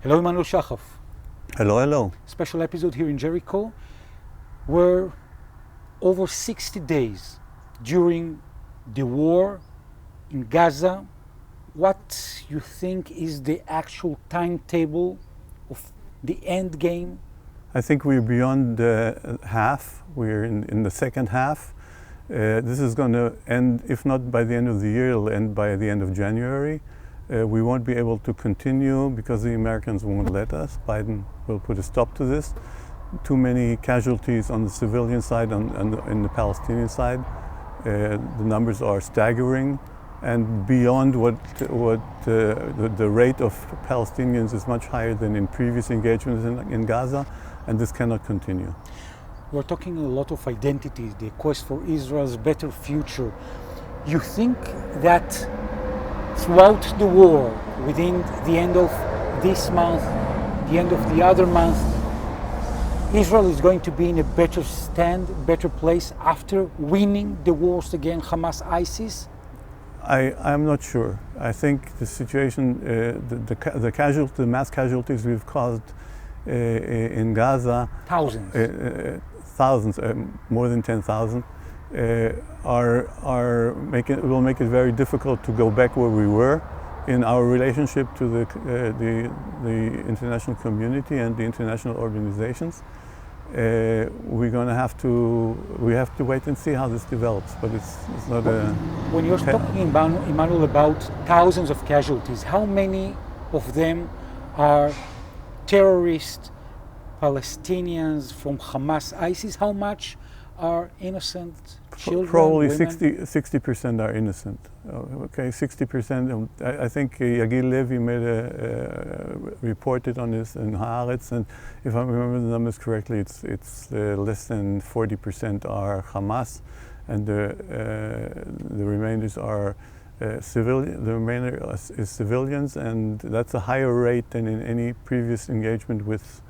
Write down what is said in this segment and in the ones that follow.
Hello, Emmanuel Shachov. Hello, hello. Special episode here in Jericho. We're over 60 days during the war in Gaza. What you think is the actual timetable of the end game? I think we're beyond half. We're in the second half. This is going to end, if not by the end of the year, it'll end by the end of January. We won't be able to continue because the Americans won't let us. Biden will put a stop to this. Too many casualties on the civilian side and the Palestinian side. The numbers are staggering, and beyond what the rate of Palestinians is much higher than in previous engagements in Gaza, and this cannot continue. We're talking a lot of identity, the quest for Israel's better future. You think that throughout the war, within the end of this month, the end of the other month, Israel is going to be in a better stand, better place after winning the wars against Hamas, ISIS? I'm not sure. I think the situation, the mass casualties we've caused in Gaza, thousands, more than 10,000, will make it very difficult to go back where we were in our relationship to the international community and the international organizations. We have to wait and see how this develops, but it's not a... When you're talking about, Emmanuel, about thousands of casualties, how many of them are terrorist Palestinians from Hamas, ISIS? How much are innocent children, Probably women? 60% are innocent. Okay, 60%. I think Yagil Levy reported on this in Haaretz, and if I remember the numbers correctly, it's less than 40% are Hamas, and the remainders are civilian. The remainder is civilians, and that's a higher rate than in any previous engagement with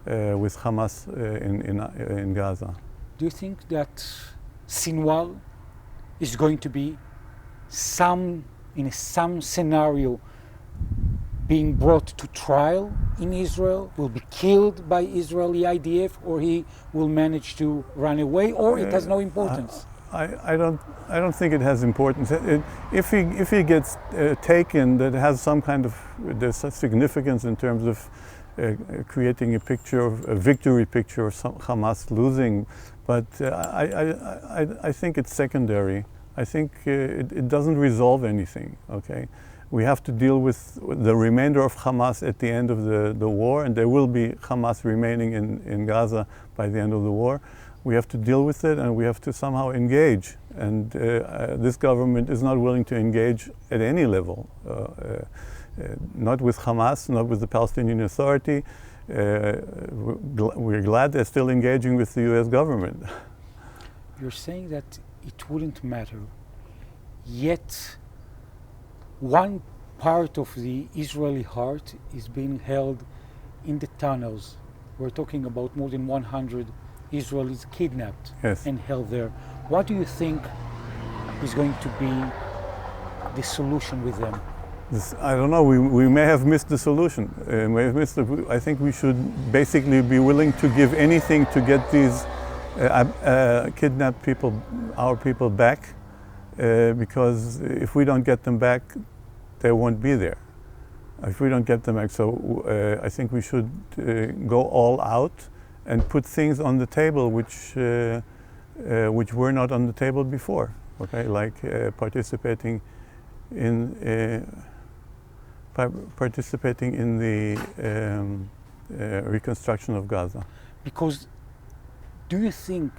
Hamas in Gaza. Do you think that Sinwar is going to be in some scenario being brought to trial in Israel, will be killed by Israeli IDF, or he will manage to run away, or it has no importance? I don't think it has importance. If he gets taken, that has some kind of significance in terms of creating a victory picture of Hamas losing, but I think it's secondary. I think it doesn't resolve anything. Okay, we have to deal with the remainder of Hamas at the end of the war, and there will be Hamas remaining in Gaza by the end of the war. We have to deal with it, and we have to somehow engage. And this government is not willing to engage at any level. Not with Hamas, not with the Palestinian Authority. We're glad they're still engaging with the US government. You're saying that it wouldn't matter, yet one part of the Israeli heart is being held in the tunnels. We're talking about more than 100 Israelis kidnapped and held there. What do you think is going to be the solution with them? I don't know. We may have missed the solution. I think we should basically be willing to give anything to get these kidnapped people, our people, back. Because if we don't get them back, they won't be there. If we don't get them back, so I think we should go all out and put things on the table which were not on the table before. Okay, like participating in the reconstruction of Gaza. Because do you think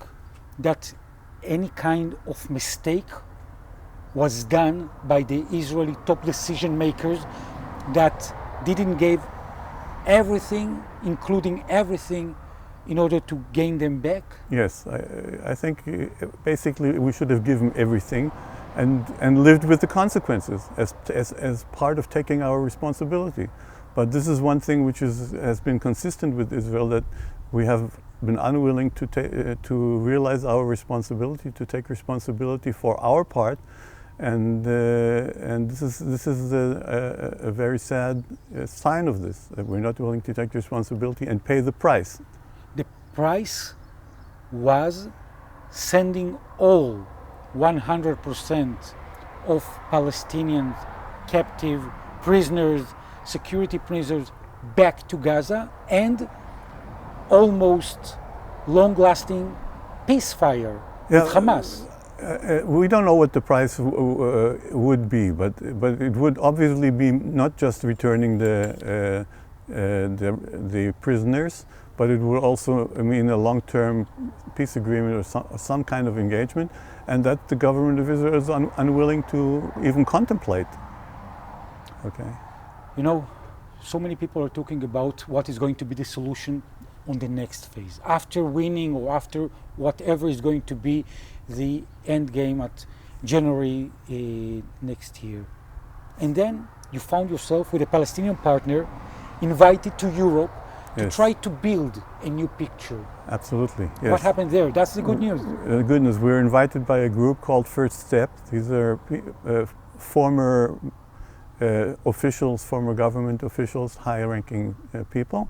that any kind of mistake was done by the Israeli top decision makers that didn't give everything, including everything, in order to gain them back? Yes, I think basically we should have given everything and lived with the consequences as part of taking our responsibility. But this is one thing which has been consistent with Israel, that we have been unwilling to realize our responsibility, to take responsibility for our part, and this is a very sad sign of this, that we're not willing to take responsibility and pay the price. The price was sending all 100% of Palestinian captive prisoners, security prisoners back to Gaza, and almost long-lasting ceasefire with Hamas. We don't know what the price would be, but it would obviously be not just returning the prisoners, but it would also mean a long-term peace agreement or some kind of engagement, and that the government of Israel is unwilling to even contemplate. Okay. You know, so many people are talking about what is going to be the solution on the next phase, after winning or after whatever is going to be the end game at January next year. And then you found yourself with a Palestinian partner invited to Europe to try to build a new picture. Absolutely, yes. What happened there? That's the good news. Good news. We were invited by a group called First Step. These are former officials, former government officials, high-ranking people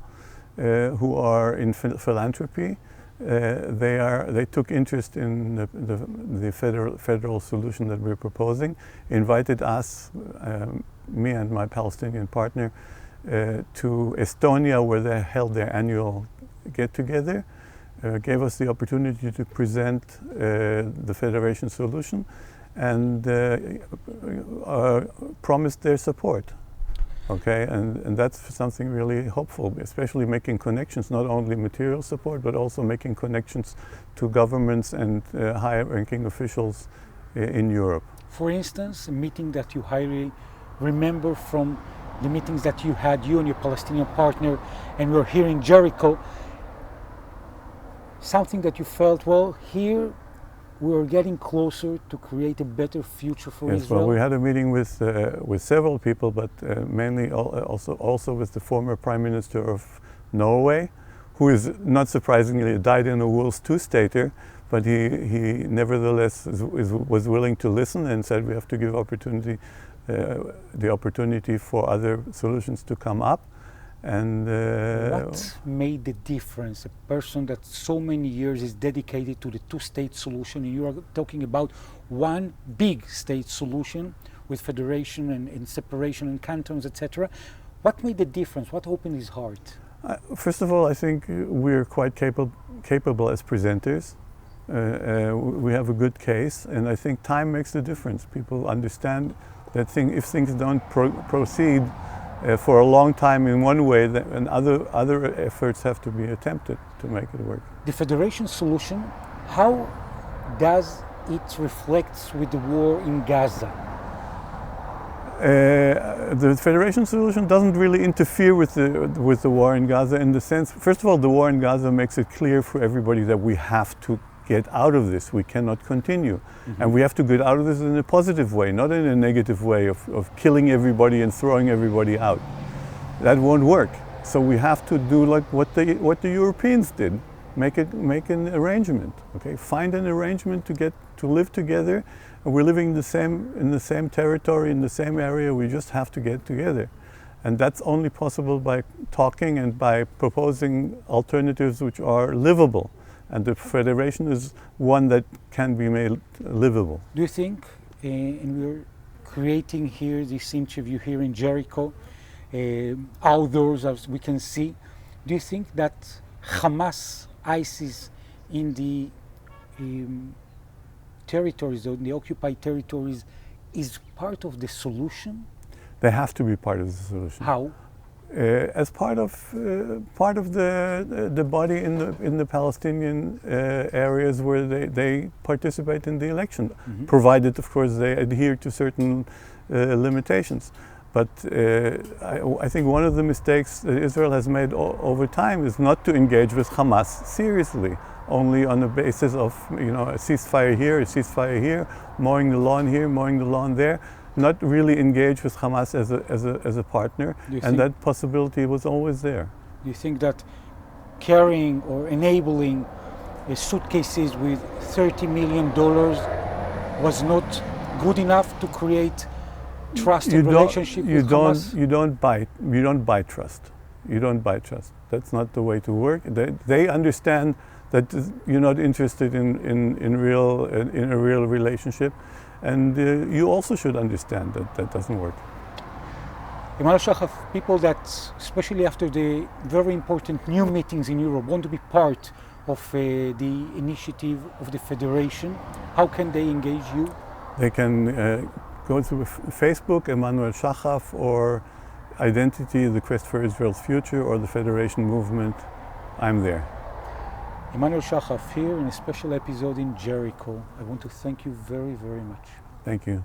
who are in philanthropy. They took interest in the federal solution that we're proposing, invited us, me and my Palestinian partner, to Estonia, where they held their annual get-together, gave us the opportunity to present the federation solution, and promised their support. Okay, and that's something really hopeful, especially making connections, not only material support, but also making connections to governments and high-ranking officials in Europe. For instance, a meeting that you highly remember from the meetings that you had, you and your Palestinian partner, and we're here in Jericho, something that you felt, well, here we're getting closer to create a better future for Israel. Well, we had a meeting with several people, but mainly also with the former Prime Minister of Norway, who is not surprisingly died in a Wolves two-stater, but he nevertheless was willing to listen and said we have to give the opportunity for other solutions to come up. And what made the difference? A person that so many years is dedicated to the two-state solution, and you are talking about one big state solution with federation and separation and cantons, etc. What made the difference? What opened his heart? First of all, I think we're quite capable as presenters. We have a good case, and I think time makes the difference. People understand that if things don't proceed for a long time in one way, and other efforts have to be attempted to make it work. The federation solution, how does it reflect with the war in Gaza? The federation solution doesn't really interfere with the war in Gaza in the sense, first of all, the war in Gaza makes it clear for everybody that we have to get out of this. We cannot continue. Mm-hmm. And we have to get out of this in a positive way, not in a negative way of killing everybody and throwing everybody out. That won't work. So we have to do like what the Europeans did. Make an arrangement. Okay? Find an arrangement to live together. And we're living in the same territory, in the same area. We just have to get together. And that's only possible by talking and by proposing alternatives which are livable. And the federation is one that can be made livable. Do you think, and we're creating here this interview here in Jericho, outdoors as we can see, do you think that Hamas, ISIS in the territories, in the occupied territories, is part of the solution? They have to be part of the solution. How? As part of the body in the Palestinian areas where they participate in the election, mm-hmm. provided, of course, they adhere to certain limitations. But I think one of the mistakes that Israel has made over time is not to engage with Hamas seriously, only on the basis of a ceasefire here, mowing the lawn here, mowing the lawn there. Not really engage with Hamas as a partner, and that possibility was always there. Do you think that carrying or enabling suitcases with $30 million was not good enough to create trust and relationship with Hamas? You don't buy trust. You don't buy trust. That's not the way to work. They understand that you're not interested in a real relationship, and you also should understand that that doesn't work. Emmanuel Shachaf, people that, especially after the very important new meetings in Europe, want to be part of the initiative of the Federation, how can they engage you? They can go to Facebook, Emmanuel Shachaf, or Identity, the Quest for Israel's Future, or the Federation Movement. I'm there. Emmanuel Shachaf here in a special episode in Jericho. I want to thank you very, very much. Thank you.